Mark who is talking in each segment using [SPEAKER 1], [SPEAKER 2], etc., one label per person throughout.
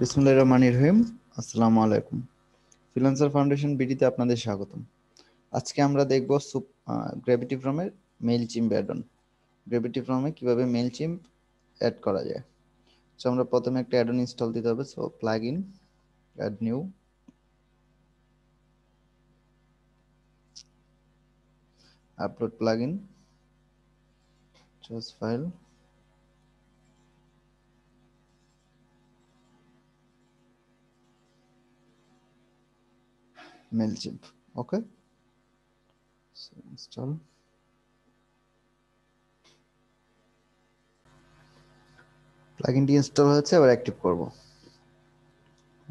[SPEAKER 1] বিসমিল্লাহির রহমানির রহিম। আসসালামু আলাইকুম। ফ্রিল্যান্সার ফাউন্ডেশন বিডিতে আপনাদের স্বাগতম। আজকে আমরা দেখব গ্র্যাভিটি ফর্মের মেইলচিম্প অ্যাড অন। গ্র্যাভিটি ফর্মে কিভাবে মেইলচিম্প অ্যাড করা যায়। সো আমরা প্রথমে একটা অ্যাড অন ইনস্টল দিতে হবে। So plugin, add new, upload plugin, choose file, Mailchimp. Okay, so install. প্লাগইনটি ইনস্টল হয়েছে, এবার অ্যাক্টিভ করব।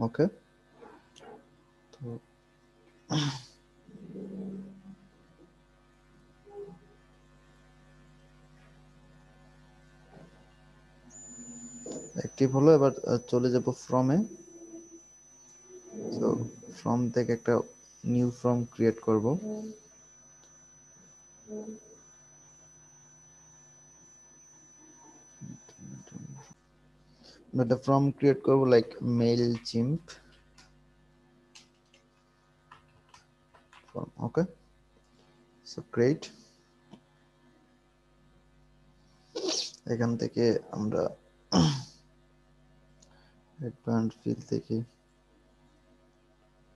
[SPEAKER 1] ওকে, তো অ্যাক্টিভ হলো। এবার চলে যাব ফর্মে। তো ফর্ম থেকে একটা নিউ ফর্ম ক্রিয়েট করব। একটা ফর্ম ক্রিয়েট করব লাইক মেইলচিম্প ফর্ম। ওকে, সো ক্রিয়েট। এখান থেকে আমরা হেডব্যান্ড ফিল থেকে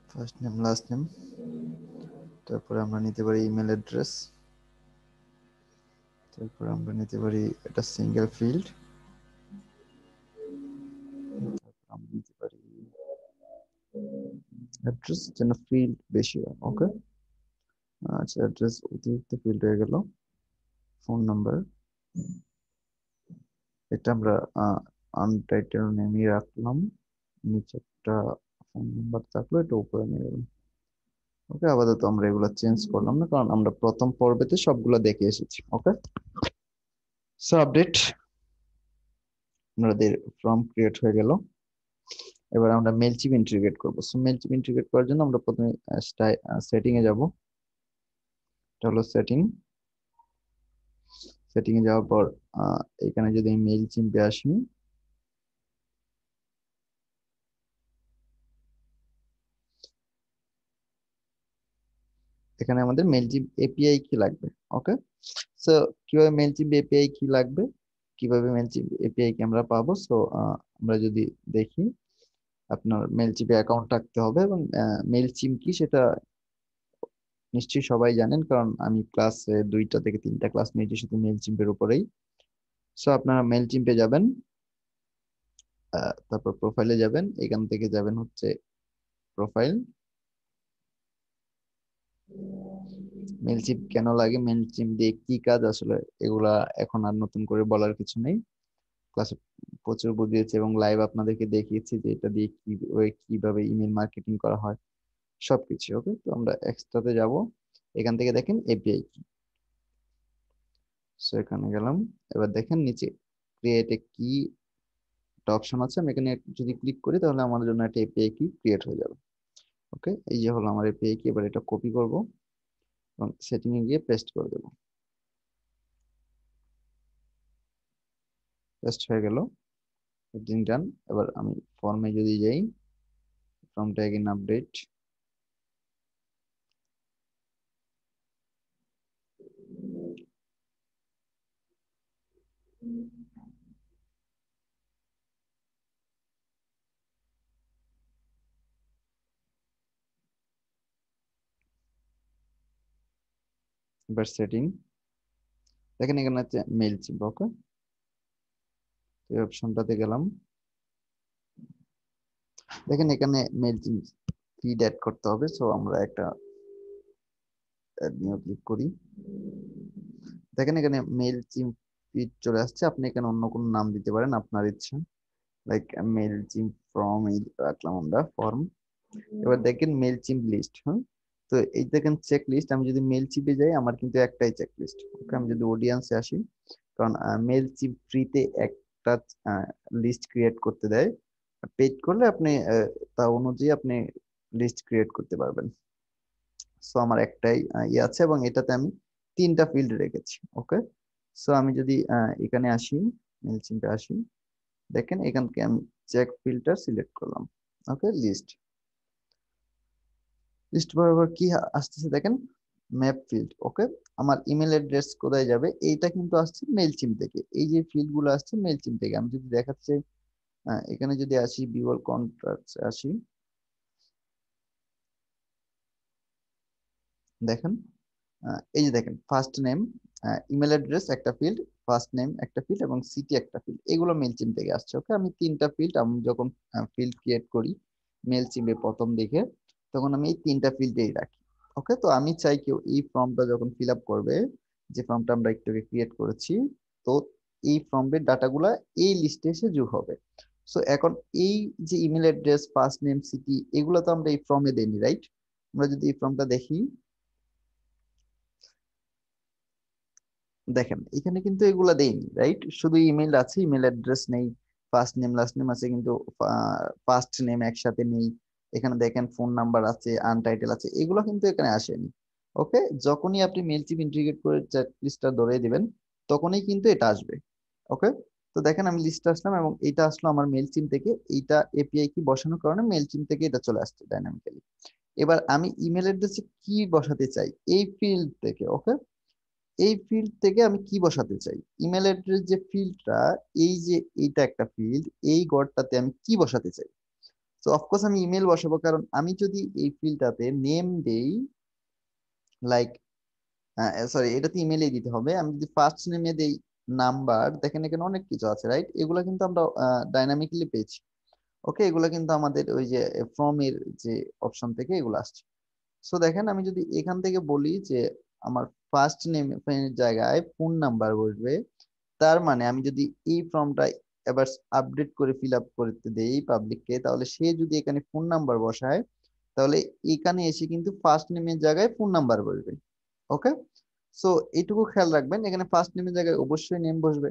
[SPEAKER 1] ফার্স্ট নেম লাস্ট নেম, তারপরে আমরা নিতে পারি ইমেল অ্যাড্রেস, তারপরে আমরা নিতে পারি একটা সিঙ্গেল ফিল্ড, আমরা নিতে পারি অ্যাড্রেস যেন ফিল্ড বেশি হয়। ওকে, আচ্ছা, অ্যাড্রেস অতিরিক্ত ফিল্ড হয়ে গেল। ফোন নাম্বার, এটা আমরা আনটাইটেল নেমই রাখলাম। নিচে একটা ফোন নাম্বার থাকলো, এটা উপরে নিয়ে গেলাম। ওকে, আপাতত আমরা এগুলো চেঞ্জ করলাম না, কারণ আমরা প্রথম পর্বেতে সবগুলো দেখে এসেছি। ওকে, সো আপডেট, আমাদের ফর্ম ক্রিয়েট হয়ে গেল। এবার আমরা মেইলচিম্প ইন্টিগ্রেট করব। সো মেইলচিম্প ইন্টিগ্রেট করার জন্য আমরা প্রথমে সেটিং এ যাব। এটা হলো সেটিং। সেটিং এ যাওয়ার পর এখানে যদি আমি মেইলচিম্পে আসি, এখানে আমাদের মেইলচিম্প এপিআই কি লাগবে। ওকে, সো কিভাবে মেইলচিম্প এপিআই কি লাগবে, কিভাবে মেইলচিম্প এপিআই কি আমরা পাবো। সো আমরা যদি দেখি, আপনার মেইলচিম্পে অ্যাকাউন্ট রাখতে হবে, এবং মেইলচিম্প কি সেটা নিশ্চয়ই সবাই জানেন, কারণ আমি ক্লাসে 2টা থেকে 3টা ক্লাস নিয়েছি শুধু মেইলচিম্পের উপরেই। সো আপনারা মেইলচিম্পে যাবেন, তারপর প্রোফাইলে যাবেন, এখান থেকে যাবেন হচ্ছে প্রোফাইল। মেইলচিম্প কেন লাগে, মেইলচিম্প দিয়ে কি কাজ, আসলে এগুলা এখন আর নতুন করে বলার কিছু নেই। ক্লাসে প্রচুর বুঝিয়েছি এবং লাইভ আপনাদেরকে দেখিয়েছি যে এটা দিয়ে কিভাবে ইমেল মার্কেটিং করা হয় সবকিছু। ওকে, তো আমরা এক্সট্রাতে যাব। এখান থেকে দেখেন এপিআই কি। সো এখানে গেলাম। এবার দেখেন নিচে ক্রিয়েট এ কি একটা অপশন আছে, আমি এখানে যদি ক্লিক করি তাহলে আমার জন্য একটা এপিআই কি ক্রিয়েট হয়ে যাবে। ওকে, এই যে হলো আমার এপিআই কি। এবার এটা কপি করব এবং সেটিং এ গিয়ে পেস্ট করে দেব। পেস্ট হয়ে গেল, সেটিং ডান। এবার আমি ফর্মে যদি যাই, ফর্মটা এগেইন আপডেট। এবার সেটিং, দেখেন এখানে আছে মেইলচিম্প। ওকে, এই অপশনটাতে গেলাম। দেখেন এখানে মেইলচিম্প ফিড অ্যাড করতে হবে। সো আমরা একটা অ্যাড নিয়ে ক্লিক করি। দেখেন এখানে মেইলচিম্প ফিড চলে আসছে। আপনি এখানে অন্য কোনো নাম দিতে পারেন আপনার ইচ্ছা, লাইক মেইলচিম্প ফর্ম এই রাখলাম আমরা, ফর্ম। এবার দেখেন মেইলচিম্প লিস্ট। হ্যাঁ, তো এই দেখেন চেক লিস্ট। আমি যদি মেইলচিম্পে যাই, আমার কিন্তু একটাই চেক লিস্ট। ওকে, আমি যদি অডিয়েন্সে আসি, কারণ মেইলচিম্প ফ্রিতে একটা লিস্ট ক্রিয়েট করতে দেয়। পেড করলে আপনি তা অনুযায়ী আপনি লিস্ট ক্রিয়েট করতে পারবেন। সো আমার একটাই ইয়ে আছে, এবং এটাতে আমি 3টা ফিল্ড রেখেছি। ওকে, সো আমি যদি এখানে আসি, মেইলচিম্পে আসি, দেখেন এখান থেকে আমি চেক ফিল্টার সিলেক্ট করলাম। ওকে, লিস্ট বরাবর কি আসতেছে দেখেন, ম্যাপ ফিল্ড। ওকে, আমার ইমেল অ্যাড্রেস কোথায় যাবে, এইটা কিন্তু আসছে মেইলচিম থেকে। এই যে ফিল্ড গুলো আসছে মেইলচিম থেকে। আমি যদি দেখাচ্ছি, এখানে যদি আসি বিওয়াল কন্ট্রাক্টস আসি, দেখেন এই যে দেখেন ফার্স্ট নেম, ইমেল অ্যাড্রেস একটা ফিল্ড, ফার্স্ট নেম একটা ফিল্ড এবং সিটি একটা ফিল্ড, এগুলো মেইলচিম থেকে আসছে। ওকে, আমি তিনটা ফিল্ড, আমি যখন ফিল্ড ক্রিয়েট করি মেইলচিমে প্রথম দিকে, তখন আমি এই তিনটা ফিল্ডেই রাখি। ওকে, তো আমি চাই কেউ এই ফর্মটা যখন ফিল আপ করবে, যে ফর্মটা আমরা একটু ক্রিয়েট করেছি, তো এই ফর্মের ডাটাগুলা এই লিস্টে এসে যোগ হবে। সো এখন এই যে email address, first name, city, এগুলো তো আমরা এই ফর্মে দেইনি, রাইট? আমরা যদি এই ফর্মটা দেখি, দেখেন এখানে কিন্তু এগুলা দেইনি, রাইট? শুধু ইমেল আছে, ইমেল অ্যাড্রেস নেই, ফার্স্ট নেম লাস্ট নেম আছে, কিন্তু ফার্স্ট নেম একসাথে নেই। এখানে দেখেন ফোন নাম্বার আছে, আনটাইটেল আছে, এগুলো কিন্তু এখানে আসেনি। ওকে, যখনই আপনি মেলচিপ ইন্টিগ্রেট করে চ্যাট লিস্টটা ধরে দিবেন, তখনই কিন্তু এটা আসবে। ওকে, তো দেখেন আমি লিস্ট আসলাম এবং এটা আসলো আমার মেলচিম থেকে। এইটা এপিআই কি বসানোর কারণে মেলচিম থেকে এটা চলে আসছে ডাইনামিক্যালি। এবার আমি ইমেল অ্যাড্রেসে কি বসাতে চাই এই ফিল্ড থেকে। ওকে, এই ফিল্ড থেকে আমি কি বসাতে চাই, ইমেল অ্যাড্রেস যে ফিল্ডটা, এই যে এইটা একটা ফিল্ড, এই ঘরটাতে আমি কি বসাতে চাই। তো অফকোর্স আমি ইমেল বসাবো, কারণ আমি যদি এই ফিল্ডটাতে নেম দেই, লাইক, সরি, এটাতে ইমেলই দিতে হবে। আমি যদি ফার্স্ট নেমে দেই নাম্বার, দেখেন এখানে অনেক কিছু আছে, রাইট? এগুলা কিন্তু আমরা ডাইনামিক্যালি পেয়েছি। ওকে, এগুলা কিন্তু আমাদের ওই যে ফর্ম এর যে অপশন থেকে এগুলো আসছে। সো দেখেন আমি যদি এখান থেকে বলি যে আমার ফার্স্ট নেম জায়গায় ফোন নাম্বার বসবে, তার মানে আমি যদি এই ফর্মটা এবার আপডেট করে ফিল আপ করতে দেই পাবলিককে, তাহলে সে যদি এখানে ফোন নাম্বার বসায়, তাহলে এখানে এসে কিন্তু ফার্স্ট নেমের জায়গায় ফোন নাম্বার বসবে। ওকে, সো এইটুকু খেয়াল রাখবেন, এখানে ফার্স্ট নেমের জায়গায় অবশ্যই নেম বসবে,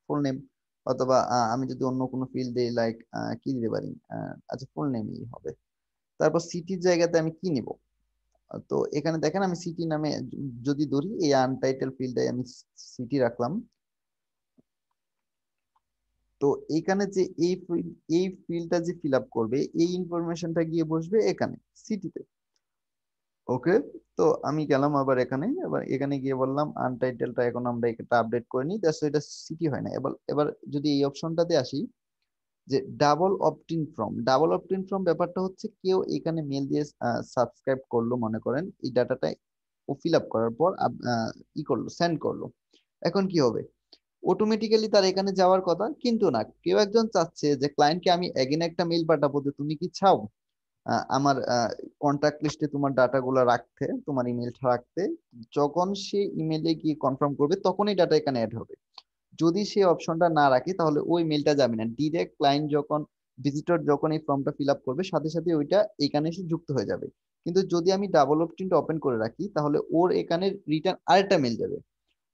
[SPEAKER 1] ফুল নেম। অথবা আমি যদি অন্য কোনো ফিল্ড দিই, লাইক কি দিতে পারি, আচ্ছা ফুল নেমই হবে। তারপর সিটির জায়গাতে আমি কি নিব, তো এখানে দেখেন আমি সিটি নামে যদি ধরি, এই আনটাইটেল ফিল্ডে আমি সিটি রাখলাম। তো এখানে যে এই ফিল্ডটা যে ফিল আপ করবে, এই ইনফরমেশনটা গিয়ে বসবে এখানে সিটিতে। ওকে, তো আমি গেলাম আবার এখানে, এবার এখানে গিয়ে বললাম আনটাইটেলটা এখন আমরা এটা আপডেট করে নিই, দ্যাটস এটা সিটি হয় না। এবার এবার যদি এই অপশনটাতে আসি, যে double opt-in form, double opt-in form ব্যাপারটা হচ্ছে, কেউ এখানে মেল দিয়ে সাবস্ক্রাইব করলো, মনে করেন এই ডাটাটা ও ফিল আপ করার পর ই করলো, সেন্ড করলো। এখন কি হবে, অটোমেটিক্যালি তার এখানে যাওয়ার কথা, কিন্তু না, কেউ একজন চাচ্ছে যে ক্লায়েন্টকে আমি এগেন একটা মেল পাঠাবো যে তুমি কি চাও আমার কন্ট্যাক্ট লিস্টে তোমার ডাটাগুলো রাখতে, তোমার ইমেলটা রাখতে। যখন সে ইমেলে গিয়ে কনফার্ম করবে, তখনই ডাটা এখানে অ্যাড হবে। যদি সে অপশনটা না রাখে, তাহলে ওই মেলটা যাবে না, ডিরেক্ট ক্লায়েন্ট যখন, ভিজিটর যখন এই ফর্মটা ফিল আপ করবে, সাথে সাথে ওইটা এখানে এসে যুক্ত হয়ে যাবে। কিন্তু যদি আমি ডাবল অপশনটা ওপেন করে রাখি, তাহলে ওর এখানে রিটার্ন আরেকটা মেল যাবে,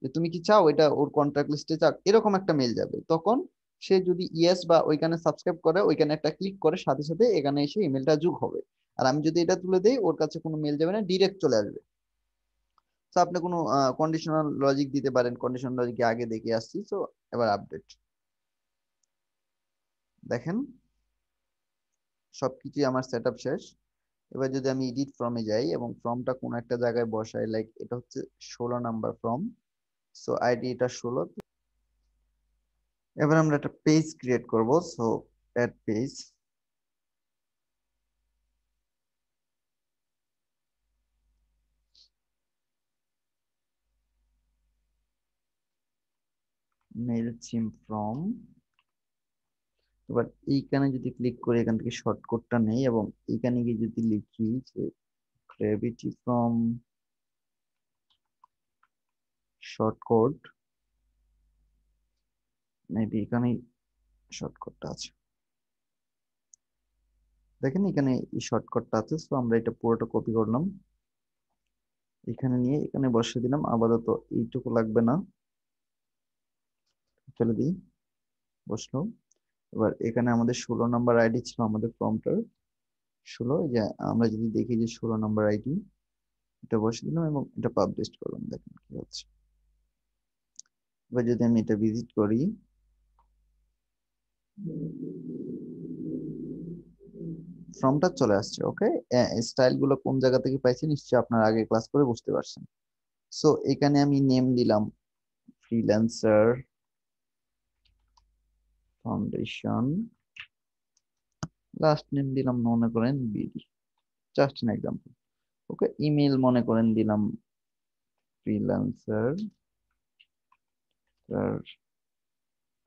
[SPEAKER 1] যে তুমি কি চাও এটা ওর কন্ট্যাক্ট লিস্টে চাও, এরকম একটা মেল যাবে। তখন সে যদি ইয়েস বা ওইখানে সাবস্ক্রাইব করে, ওইখানে একটা ক্লিক করে, সাথে সাথে এখানে এসে ইমেলটা যোগ হবে। আর আমি যদি এটা তুলে দেই, ওর কাছে কোনো মেল যাবে না, ডিরেক্ট চলে আসবে। তো আপনি কোনো কন্ডিশনাল লজিক দিতে পারেন, কন্ডিশনাল লজিক আগে দেখে আসছি। তো এবার আপডেট, দেখেন সবকিছু আমার সেট আপ শেষ। এবার যদি আমি এডিট ফর্মে যাই এবং ফর্মটা কোনো একটা জায়গায় বসাই, লাইক এটা হচ্ছে 16 নাম্বার ফর্ম, সো আইডি এটা 16। এবার আমরা একটা পেজ ক্রিয়েট করব, সো অ্যাড পেজ। মেল চিম ফ্রম। এবার এইখানে যদি ক্লিক করে এখান থেকে শর্টকাটটা নেই এবং এইখানে গিয়ে যদি লিখি যে গ্র্যাভিটি ফ্রম শর্টকাট, মেবি এখানেই শর্টকাটটা আছে। দেখেন এখানে এই শর্টকাটটা আছে, সো আমরা এটা পুরোটা কপি করলাম, এখানে নিয়ে এখানে বসিয়ে দিলাম। আপাতত এইটুকু লাগবে না, ফেলে দিই, বসলো। এবার এখানে আমাদের 16 নাম্বার আইডি ছিল আমাদের ফর্মটার, 16, এই যে আমরা যদি দেখি যে 16 নাম্বার আইডি, এটা বসিয়ে দিলাম এবং এটা পাবলিশ করলাম, দেখেন কি হচ্ছে। এবার যদি আমি এটা ভিজিট করি, ফর্মটা চলে আসছে। ওকে, স্টাইল গুলো কোন জায়গা থেকে পাইছি নিশ্চয়ই আপনার আগে ক্লাস করে বুঝতে পারছেন। সো এখানে আমি নেম দিলাম ফ্রিল্যান্সার ফাউন্ডেশন, লাস্ট নেম দিলাম মনে করেন BD, just an example. Okay, email মনে করেন দিলাম ফ্রিল্যান্সার,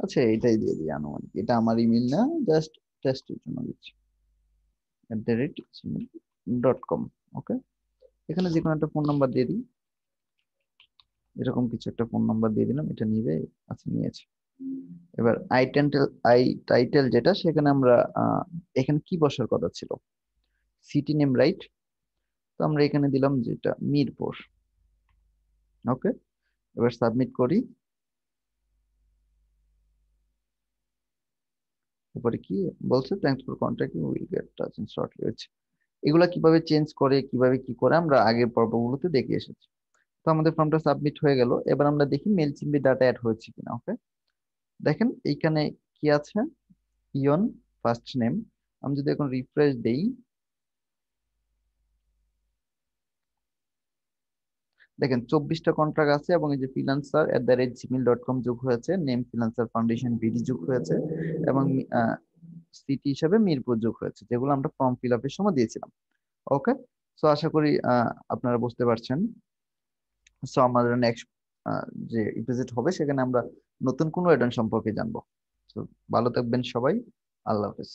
[SPEAKER 1] আচ্ছা এটাই দিয়ে দিই আনুমানিক, এটা আমার ইমেল না, জাস্ট টেস্টের জন্য দিচ্ছি @gmail.com। ওকে, এখানে যে কোনো একটা ফোন নাম্বার দিয়ে দিই, এরকম কিছু একটা ফোন নাম্বার দিয়ে দিলাম, এটা নিবে। আচ্ছা নিয়েছে। এবার আই টাইটেল যেটা, সেখানে আমরা এখানে কি বসার কথা ছিল, সিটি নেম, রাইট? তো আমরা এখানে দিলাম যেটা মিরপুর। ওকে, এবার সাবমিট করি। উপরে কি বলছে, thanks for contacting, will get touch in shortly. হচ্ছে এগুলা কিভাবে চেঞ্জ করে, কিভাবে কি করে আমরা আগের পর্বগুলোতে দেখে এসেছি। তো আমাদের ফর্মটা সাবমিট হয়ে গেল। এবার আমরা দেখি মেল চিমবি ডাটা অ্যাড হয়েছে কিনা। ওকে, দেখেন এইখানে কি আছে, ইয়ন ফার্স্ট নেম। আমি যদি এখন রিফ্রেশ দেই, দেখেন 24টা কন্ট্রাক্ট আছে, এবং এই যে freelancer@gmail.com যোগ হয়েছে, নেম ফ্রিল্যান্সার ফাউন্ডেশন বিডি যোগ হয়েছে, এবং সিটি হিসাবে মিরপুর যোগ হয়েছে, যেগুলো আমরা ফর্ম ফিল আপের সময় দিয়েছিলাম। ওকে, সো আশা করি আপনারা বুঝতে পারছেন। সো আমাদের নেক্সট যে এপিসোড হবে সেখানে আমরা নতুন কোনো অ্যাডন সম্পর্কে জানবো। তো ভালো থাকবেন সবাই, আল্লাহ হাফেজ।